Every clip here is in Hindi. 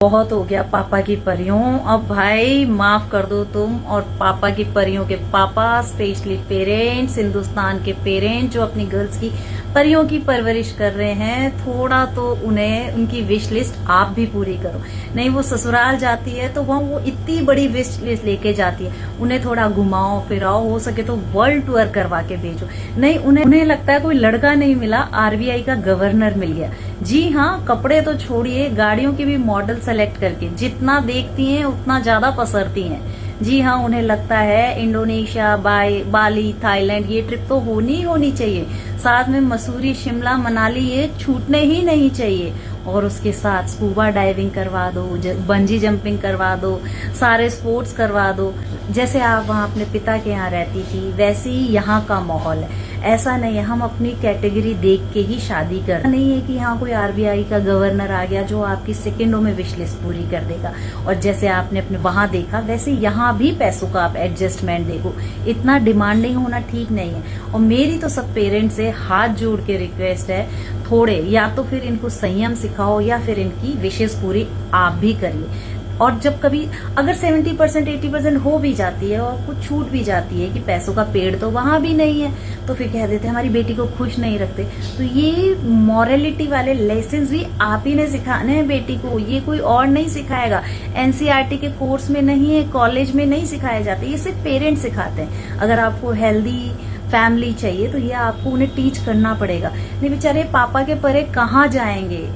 बहुत हो गया पापा की परियों। अब भाई माफ कर दो तुम और पापा की परियों के पापा, स्पेशली पेरेंट्स, हिंदुस्तान के पेरेंट्स जो अपनी गर्ल्स की परियों की परवरिश कर रहे हैं, थोड़ा तो उन्हें उनकी विश लिस्ट आप भी पूरी करो। नहीं वो ससुराल जाती है तो वहाँ वो इतनी बड़ी विश लिस्ट लेके जाती है, उन्हें थोड़ा घुमाओ फिराओ, हो सके तो वर्ल्ड टूर करवा के भेजो। नहीं उन्हें लगता है कोई लड़का नहीं मिला, आरबीआई का गवर्नर मिल गया। जी हाँ, कपड़े तो छोड़िए, गाड़ियों की भी मॉडल सेलेक्ट करके जितना देखती हैं उतना ज्यादा पसरती हैं। जी हाँ, उन्हें लगता है इंडोनेशिया, बाली, थाईलैंड ये ट्रिप तो होनी चाहिए, साथ में मसूरी, शिमला, मनाली ये छूटने ही नहीं चाहिए। और उसके साथ स्कूबा डाइविंग करवा दो, बंजी जंपिंग करवा दो, सारे स्पोर्ट्स करवा दो। जैसे आप वहाँ अपने पिता के यहाँ रहती थी वैसे ही यहाँ का माहौल है। ऐसा नहीं है हम अपनी कैटेगरी देख के ही शादी कर, नहीं है कि यहाँ कोई आरबीआई का गवर्नर आ गया जो आपकी सेकंडों में विश लिस्ट पूरी कर देगा। और जैसे आपने अपने वहां देखा वैसे यहाँ भी पैसों का आप एडजस्टमेंट देखो, इतना डिमांडिंग होना ठीक नहीं है। और मेरी तो सब पेरेंट्स से हाथ जोड़ के रिक्वेस्ट है, थोड़े या तो फिर इनको संयम सिखाओ या फिर इनकी विशेष पूरी आप भी करिए। और जब कभी अगर 70% 80% हो भी जाती है और कुछ छूट भी जाती है कि पैसों का पेड़ तो वहां भी नहीं है, तो फिर कह देते हैं हमारी बेटी को खुश नहीं रखते। तो ये मॉरलिटी वाले लेसन्स भी आप ही ने सिखाने हैं बेटी को, ये कोई और नहीं सिखाएगा। एनसीईआरटी के कोर्स में नहीं है, कॉलेज में नहीं सिखाए जाते, ये सिर्फ पेरेंट्स सिखाते हैं। अगर आपको हेल्दी फैमिली चाहिए तो ये आपको उन्हें टीच करना पड़ेगा। नहीं बेचारे पापा के परे कहाँ जाएंगे,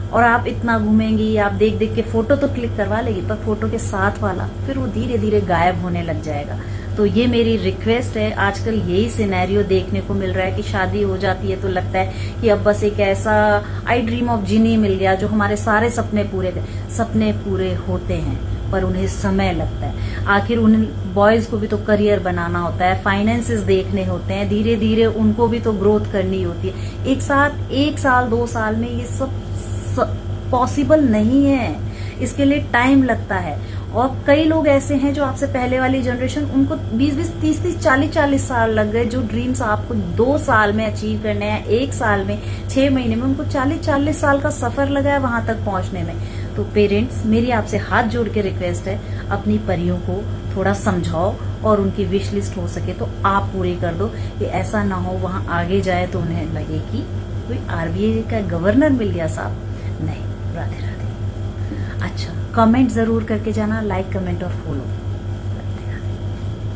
और आप इतना घूमेंगी, आप देख देख के फोटो तो क्लिक करवा लेगी, पर फोटो के साथ वाला फिर वो धीरे धीरे गायब होने लग जाएगा। तो ये मेरी रिक्वेस्ट है। आजकल यही सिनेरियो देखने को मिल रहा है कि शादी हो जाती है तो लगता है कि अब बस एक ऐसा आई ड्रीम ऑफ जिनी मिल गया जो हमारे सारे सपने पूरे होते हैं, पर उन्हें समय लगता है। आखिर उन बॉयज को भी तो करियर बनाना होता है, फाइनेंसेस देखने होते हैं, धीरे धीरे उनको भी तो ग्रोथ करनी होती है। एक साथ 1 साल 2 साल में ये सब पॉसिबल नहीं है, इसके लिए टाइम लगता है। और कई लोग ऐसे हैं जो आपसे पहले वाली जनरेशन, उनको 20-20, 30-30, 40-40 साल लग गए। जो ड्रीम्स आपको 2 साल में अचीव करने हैं, 1 साल में, 6 महीने में, उनको 40-40 साल का सफर लगा है वहां तक पहुंचने में। तो पेरेंट्स, मेरी आपसे हाथ जोड़ के रिक्वेस्ट है, अपनी परियों को थोड़ा समझाओ और उनकी विश लिस्ट हो सके तो आप पूरी कर दो, कि ऐसा ना हो वहां आगे जाए तो उन्हें लगे कि कोई आरबीआई का गवर्नर मिल गया साहब। नहीं, राधे राधे। अच्छा, कमेंट जरूर करके जाना, लाइक, कमेंट और फॉलो।